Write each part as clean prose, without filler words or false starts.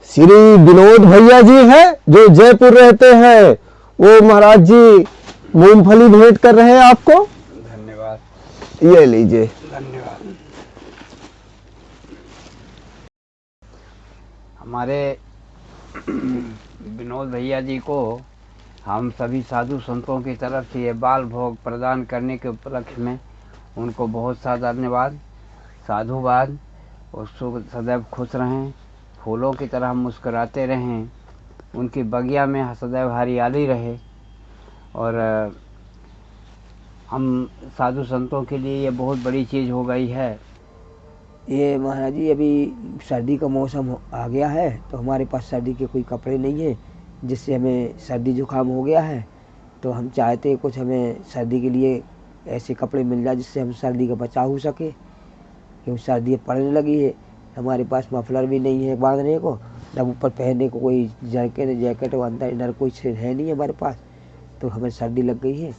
श्री विनोद भैया जी हैं जो जयपुर रहते हैं, वो महाराज जी मूंगफली भेंट कर रहे हैं आपको। धन्यवाद। ये लीजिए। धन्यवाद। हमारे विनोद भैया जी को हम सभी साधु संतों की तरफ से ये बाल भोग प्रदान करने के उपलक्ष्य में उनको बहुत सा धन्यवाद, साधुवाद। और सदैव खुश रहें, फूलों की तरह मुस्कुराते रहें, उनकी बगिया में सदैव हरियाली रहे। और हम साधु संतों के लिए ये बहुत बड़ी चीज़ हो गई है। ये महाराज जी अभी सर्दी का मौसम आ गया है, तो हमारे पास सर्दी के कोई कपड़े नहीं है, जिससे हमें सर्दी जुकाम हो गया है। तो हम चाहते हैं कुछ हमें सर्दी के लिए ऐसे कपड़े मिल जाए जिससे हम सर्दी का बचाव हो सके, क्योंकि सर्दी पड़ने लगी है। हमारे पास मफलर भी नहीं है बांधने को, न ऊपर पहनने को कोई जैकेट अंदर इधर कुछ है नहीं हमारे पास। तो हमें सर्दी लग गई है,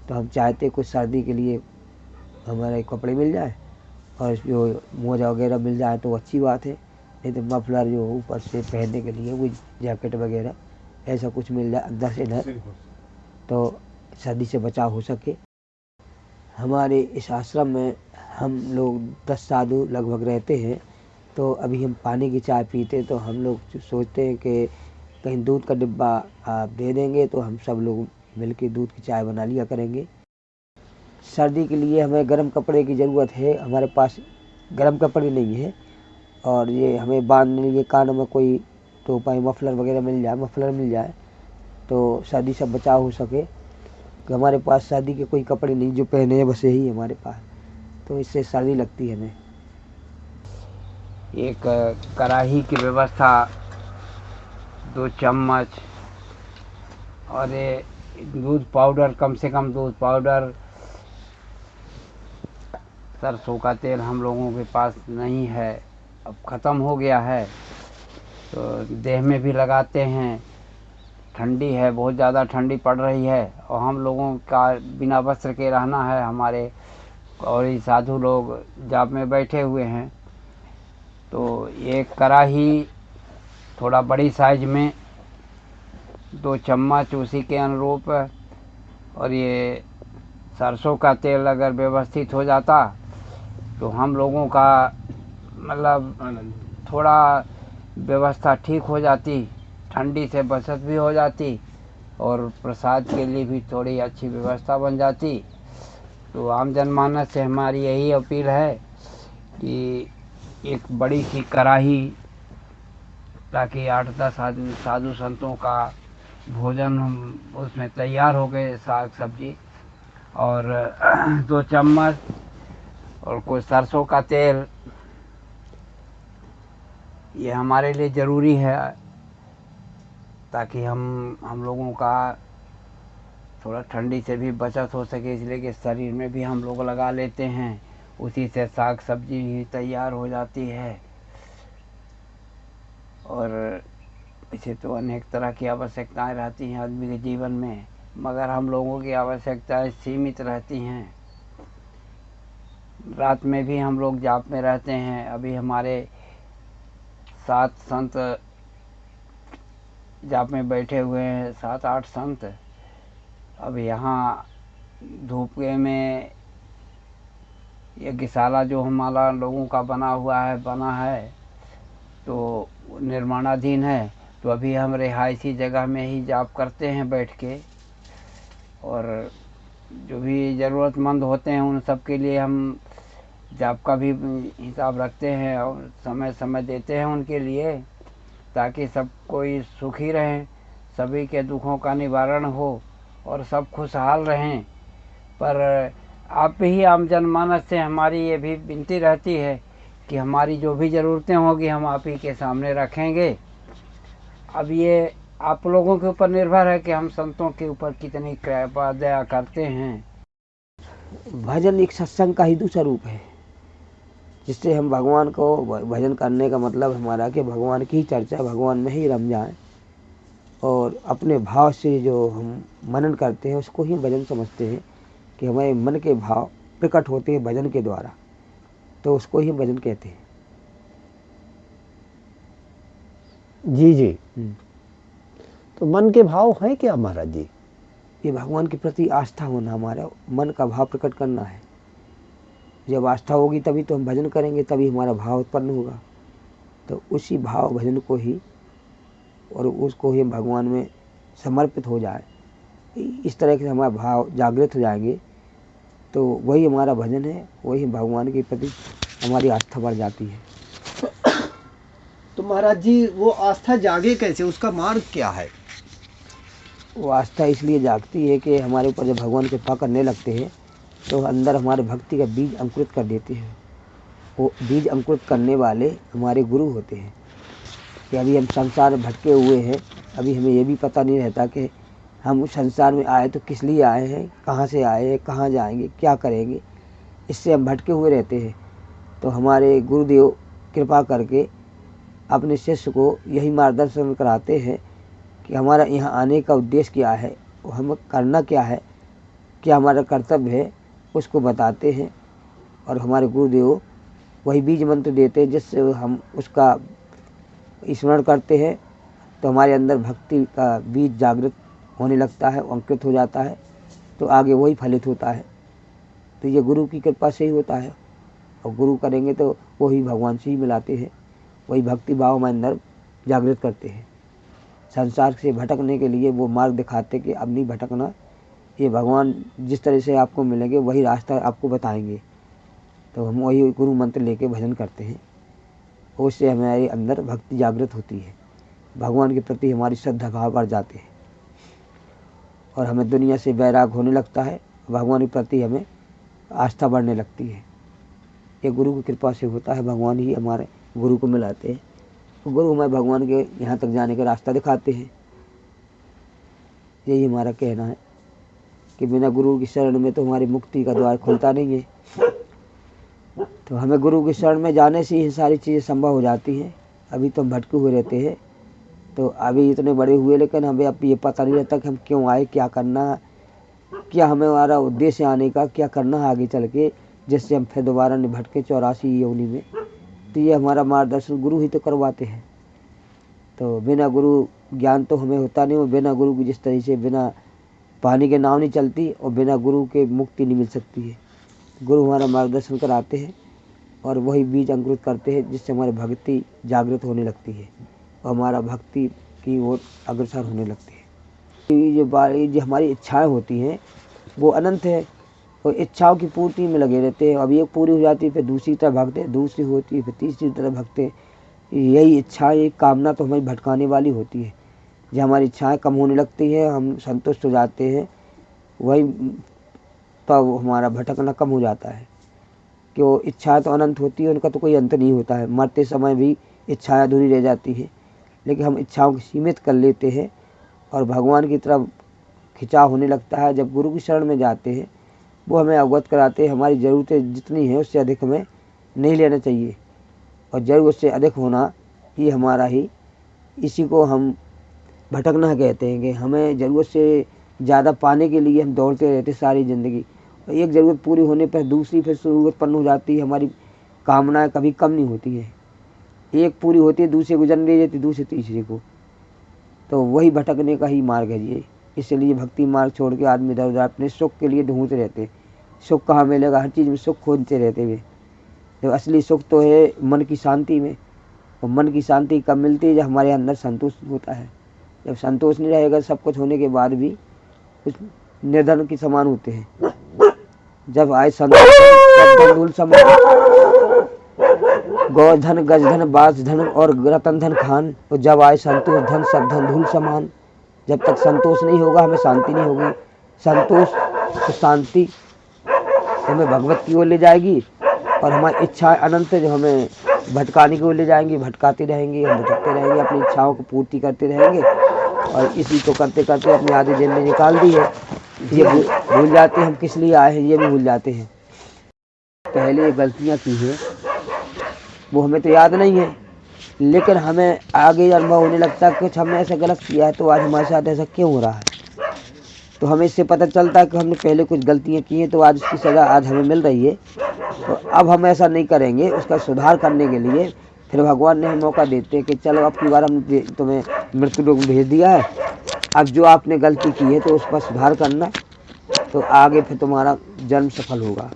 तो हम चाहते हैं कुछ सर्दी के लिए हमारे कपड़े मिल जाए, और जो मोजा वगैरह मिल जाए तो अच्छी बात है। नहीं तो मफलर जो ऊपर से पहनने के लिए वो जैकेट वगैरह ऐसा कुछ मिल जाए अंदर से इधर, तो सर्दी से बचाव हो सके। हमारे इस आश्रम में हम लोग 10 साधु लगभग रहते हैं। तो अभी हम पानी की चाय पीते, तो हम लोग सोचते हैं कि कहीं दूध का डिब्बा आप दे देंगे तो हम सब लोग मिलके दूध की चाय बना लिया करेंगे। सर्दी के लिए हमें गर्म कपड़े की ज़रूरत है, हमारे पास गर्म कपड़े नहीं है। और ये हमें बांधने के लिए कानों में कोई टोपा मफलर वगैरह मिल जाए, मफलर मिल जाए तो सर्दी से बचाव हो सके। कि हमारे पास सर्दी के कोई कपड़े नहीं जो पहने हैं, बस यही हमारे पास, तो इससे सर्दी लगती है हमें। एक कढ़ाई की व्यवस्था, 2 चम्मच, और ये दूध पाउडर, कम से कम दूध पाउडर। सरसों का तेल हम लोगों के पास नहीं है, अब ख़त्म हो गया है, तो देह में भी लगाते हैं। ठंडी है, बहुत ज़्यादा ठंडी पड़ रही है, और हम लोगों का बिना वस्त्र के रहना है। हमारे और ये साधु लोग जाप में बैठे हुए हैं, तो ये कढ़ाई थोड़ा बड़ी साइज में, 2 चम्मच उसी के अनुरूप। और ये सरसों का तेल अगर व्यवस्थित हो जाता तो हम लोगों का मतलब थोड़ा व्यवस्था ठीक हो जाती, ठंडी से बचत भी हो जाती, और प्रसाद के लिए भी थोड़ी अच्छी व्यवस्था बन जाती। तो आम जनमानस से हमारी यही अपील है कि एक बड़ी सी कढ़ाई, ताकि 8-10 आदमी साधु संतों का भोजन हम उसमें तैयार हो गए, साग सब्जी। और 2 चम्मच और कुछ सरसों का तेल, ये हमारे लिए ज़रूरी है, ताकि हम लोगों का थोड़ा ठंडी से भी बचत हो सके, इसलिए कि शरीर में भी हम लोग लगा लेते हैं, उसी से साग सब्जी भी तैयार हो जाती है। और इसे तो अनेक तरह की आवश्यकताएं रहती हैं आदमी के जीवन में, मगर हम लोगों की आवश्यकताएं सीमित रहती हैं। रात में भी हम लोग जाप में रहते हैं। अभी हमारे 7 संत जाप में बैठे हुए हैं, 7-8 संत। अब यहाँ धूप में यज्ञशाला जो हमारा लोगों का बना है तो निर्माणाधीन है, तो अभी हम रिहायशी जगह में ही जाप करते हैं बैठ के। और जो भी ज़रूरतमंद होते हैं उन सब के लिए हम जाप का भी हिसाब रखते हैं और समय समय देते हैं उनके लिए, ताकि सब कोई सुखी रहें, सभी के दुखों का निवारण हो और सब खुशहाल रहें। पर आप ही आम जनमानस से हमारी ये भी विनती रहती है कि हमारी जो भी ज़रूरतें होगी हम आप ही के सामने रखेंगे। अब ये आप लोगों के ऊपर निर्भर है कि हम संतों के ऊपर कितनी कृपा दया करते हैं। भजन एक सत्संग का ही दूसरा रूप है, जिससे हम भगवान को, भजन करने का मतलब हमारा कि भगवान की चर्चा, भगवान में ही रम जाए, और अपने भाव से जो हम मनन करते हैं उसको ही भजन समझते हैं। कि हमारे मन के भाव प्रकट होते हैं भजन के द्वारा, तो उसको ही भजन कहते हैं। जी जी। तो मन के भाव हैं क्या महाराज जी? ये भगवान के प्रति आस्था होना, हमारा मन का भाव प्रकट करना है। जब आस्था होगी तभी तो हम भजन करेंगे, तभी हमारा भाव उत्पन्न होगा। तो उसी भाव भजन को ही और उसको ही भगवान में समर्पित हो जाए, इस तरह के हमारा भाव जागृत हो जाएंगे तो वही हमारा भजन है, वही भगवान के प्रति हमारी आस्था बढ़ जाती है। तो महाराज जी वो आस्था जागे कैसे, उसका मार्ग क्या है? वो आस्था इसलिए जागती है कि हमारे ऊपर जब भगवान कृपा करने लगते हैं तो अंदर हमारे भक्ति का बीज अंकुरित कर देते हैं। वो बीज अंकुरित करने वाले हमारे गुरु होते हैं। कि अभी हम संसार में भटके हुए हैं, अभी हमें ये भी पता नहीं रहता कि हम उस संसार में आए तो किस लिए आए हैं, कहाँ से आए हैं, कहाँ जाएंगे, क्या करेंगे, इससे हम भटके हुए रहते हैं। तो हमारे गुरुदेव कृपा करके अपने शिष्य को यही मार्गदर्शन कराते हैं कि हमारा यहाँ आने का उद्देश्य क्या है, हमें करना क्या है, क्या हमारा कर्तव्य है, उसको बताते हैं। और हमारे गुरुदेव वही बीज मंत्र देते हैं जिससे हम उसका स्मरण करते हैं तो हमारे अंदर भक्ति का बीज जागृत होने लगता है, अंकित हो जाता है, तो आगे वही फलित होता है। तो ये गुरु की कृपा से ही होता है। और गुरु करेंगे तो वही भगवान से ही मिलाते हैं, वही भक्ति भाव हमारे अंदर जागृत करते हैं। संसार से भटकने के लिए वो मार्ग दिखाते कि अब नहीं भटकना, ये भगवान जिस तरह से आपको मिलेंगे वही रास्ता आपको बताएंगे। तो हम वही गुरु मंत्र लेके भजन करते हैं, उससे हमारे अंदर भक्ति जागृत होती है, भगवान के प्रति हमारी श्रद्धा भाव बढ़ जाते हैं और हमें दुनिया से वैराग होने लगता है, भगवान के प्रति हमें आस्था बढ़ने लगती है। ये गुरु की कृपा से होता है, भगवान ही हमारे गुरु को मिलाते हैं। तो गुरु हमें भगवान के यहाँ तक जाने का रास्ता दिखाते हैं। यही हमारा कहना है कि बिना गुरु की शरण में तो हमारी मुक्ति का द्वार खुलता नहीं है। तो हमें गुरु की शरण में जाने से ही सारी चीज़ें संभव हो जाती हैं। अभी तो हम भटके हुए रहते हैं, तो अभी इतने बड़े हुए लेकिन हमें अब ये पता नहीं रहता कि हम क्यों आए, क्या करना, क्या हमें हमारा उद्देश्य आने का, क्या करना है आगे चल के, जिससे हम फिर दोबारा नहीं भटके 84 योनि में। तो ये हमारा मार्गदर्शन गुरु ही तो करवाते हैं। तो बिना गुरु ज्ञान तो हमें होता नहीं, और बिना गुरु की जिस तरह से बिना पानी के नाव नहीं चलती और बिना गुरु के मुक्ति नहीं मिल सकती है। गुरु हमारा मार्गदर्शन कराते हैं और वही बीज अंकुरित करते हैं जिससे हमारी भक्ति जागृत होने लगती है और हमारा भक्ति की ओर अग्रसर होने लगती है। ये जो हमारी इच्छाएं होती हैं वो अनंत है और इच्छाओं की पूर्ति में लगे रहते हैं। अब ये पूरी हो जाती है फिर दूसरी तरफ भागते, दूसरी होती है फिर तीसरी तरफ भागते। यही इच्छा, ये कामना तो हमारी भटकाने वाली होती है। जब हमारी इच्छाएं कम होने लगती है, हम संतुष्ट हो जाते हैं, वही तब हमारा भटकना कम हो जाता है। कि वो इच्छाएं तो अनंत होती है, उनका तो कोई अंत नहीं होता है। मरते समय भी इच्छाएं अधूरी रह जाती है, लेकिन हम इच्छाओं को सीमित कर लेते हैं और भगवान की तरफ खिंचाव होने लगता है। जब गुरु की शरण में जाते हैं वो हमें अवगत कराते हैं हमारी ज़रूरतें जितनी हैं उससे अधिक हमें नहीं लेना चाहिए, और ज़रूरत से अधिक होना ये हमारा ही, इसी को हम भटकना कहते हैं। कि हमें ज़रूरत से ज़्यादा पाने के लिए हम दौड़ते रहते सारी ज़िंदगी, और एक ज़रूरत पूरी होने पर दूसरी फिर ज़रूरत उत्पन्न हो जाती है। हमारी कामनाएं कभी कम नहीं होती है, एक पूरी होती है दूसरे को जन्म दे देती, दूसरे तीसरे को। तो वही भटकने का ही मार्ग है ये। इसलिए भक्ति मार्ग छोड़ के आदमी इधर उधर अपने सुख के लिए ढूंढते रहते। सुख कहाँ मिलेगा, हर चीज़ में सुख खोजते रहते हुए। तो असली सुख तो है मन की शांति में, और मन की शांति कब मिलती है, जब हमारे अंदर संतोष होता है। जब संतोष नहीं रहेगा सब कुछ होने के बाद भी कुछ निर्धन के समान होते हैं। जब आए संतोष धूल समान, गोधन गजधन बास धन और रतन धन खान, और जब आए संतोष धन सब धन धूल समान। जब तक संतोष नहीं होगा हमें शांति नहीं होगी। संतोष तो शांति हमें भगवत की ओर ले जाएगी, और हमारी इच्छाएं अनंत जो हमें भटकाने की ओर ले जाएंगी। भटकाते रहेंगे, हम भटकते रहेंगे, अपनी इच्छाओं को पूर्ति करते रहेंगे, और इसी को करते करते अपनी आधी जिंदगी निकाल दी है। ये भूल जाते हैं हम किस लिए आए हैं, ये भी भूल जाते हैं। पहले ये गलतियाँ की है वो हमें तो याद नहीं है, लेकिन हमें आगे अनुभव होने लगता है कुछ हमने ऐसा गलत किया है तो आज हमारे साथ ऐसा क्यों हो रहा है। तो हमें इससे पता चलता है कि हमने पहले कुछ गलतियाँ की हैं तो आज उसकी सज़ा आज हमें मिल रही है। तो अब हम ऐसा नहीं करेंगे, उसका सुधार करने के लिए फिर भगवान ने हमें मौका देते हैं कि चलो अब की बार हमने तुम्हें मृत्यु लोक भेज दिया है, अब जो आपने गलती की है तो उस पर सुधार करना, तो आगे फिर तुम्हारा जन्म सफल होगा।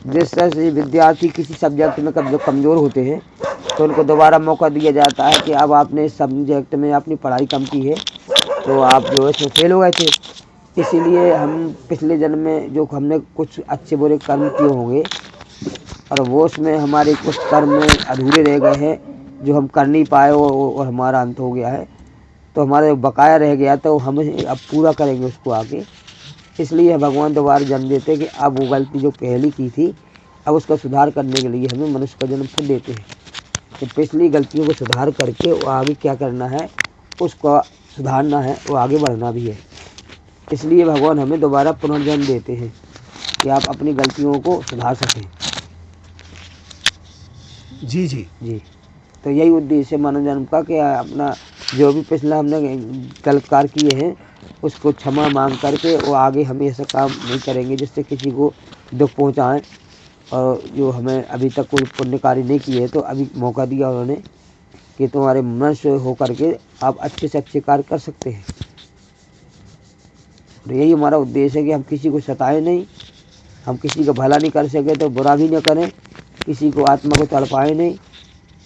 जिस तरह से विद्यार्थी किसी सब्जेक्ट में जो कमज़ोर होते हैं तो उनको दोबारा मौका दिया जाता है कि अब आपने इस सब्जेक्ट में अपनी पढ़ाई कम की है तो आप जो है इसमें फेल हो गए थे, इसीलिए हम पिछले जन्म में जो हमने कुछ अच्छे बुरे कर्म किए होंगे और वो उसमें हमारे कुछ कर्म में अधूरे रह गए हैं जो हम कर नहीं पाए और हमारा अंत हो गया है, तो हमारा बकाया रह गया तो हम अब पूरा करेंगे उसको आगे। इसलिए भगवान दोबारा जन्म देते हैं कि अब वो गलती जो पहली की थी अब उसका सुधार करने के लिए हमें मनुष्य का जन्म फिर देते हैं। तो पिछली गलतियों को सुधार करके वो आगे क्या करना है, उसको सुधारना है, वो आगे बढ़ना भी है। इसलिए भगवान हमें दोबारा पुनर्जन्म देते हैं कि आप अपनी गलतियों को सुधार सकें। जी जी जी, तो यही उद्देश्य है मानव जन्म का कि अपना जो भी पिछला हमने गलत कार्य किए हैं उसको क्षमा मांग करके वो आगे हम ऐसा काम नहीं करेंगे जिससे किसी को दुख पहुंचाएं, और जो हमें अभी तक कोई पुण्य कार्य नहीं किए तो अभी मौका दिया उन्होंने कि तुम्हारे मनुष्य हो करके आप अच्छे से अच्छे कार्य कर सकते हैं। तो यही हमारा उद्देश्य है कि हम किसी को सताएं नहीं, हम किसी का भला नहीं कर सके तो बुरा भी न करें, किसी को आत्मा को तड़पाएं नहीं।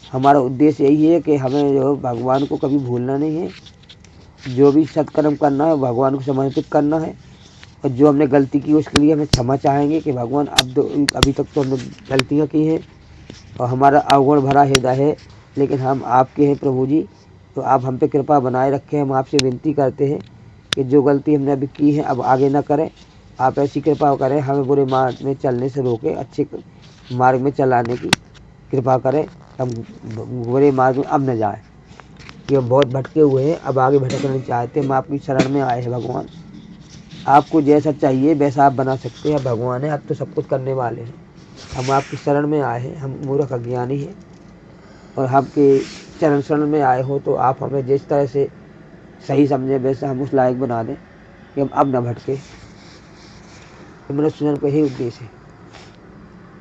हमारा उद्देश्य यही है कि हमें जो भगवान को कभी भूलना नहीं है, जो भी सत्कर्म करना है भगवान को समर्पित करना है, और जो हमने गलती की उसके लिए हमें क्षमा चाहेंगे कि भगवान अभी तक तो हमने गलतियाँ की हैं और हमारा अवगुण भरा हृदय है, लेकिन हम आपके हैं प्रभु जी, तो आप हम पे कृपा बनाए रखें। हम आपसे विनती करते हैं कि जो गलती हमने अभी की है अब आगे ना करें, आप ऐसी कृपा करें, हमें बुरे मार्ग में चलने से रोके अच्छे मार्ग में चलाने की कृपा करें, हम बुरे मार्ग में अब न जाएं कि हम बहुत भटके हुए हैं, अब आगे भटकना नहीं चाहते, हम आपकी शरण में आए हैं भगवान। आपको जैसा चाहिए वैसा आप बना सकते हैं, भगवान है, आप तो सब कुछ करने वाले हैं। हम आपकी शरण में आए हैं, हम मूर्ख अज्ञानी हैं और आपके चरण शरण में आए हो तो आप हमें जिस तरह से सही समझे वैसे हम उस लायक बना दें कि हम अब न भटके। मनुष्य जन्म का यही उद्देश्य है।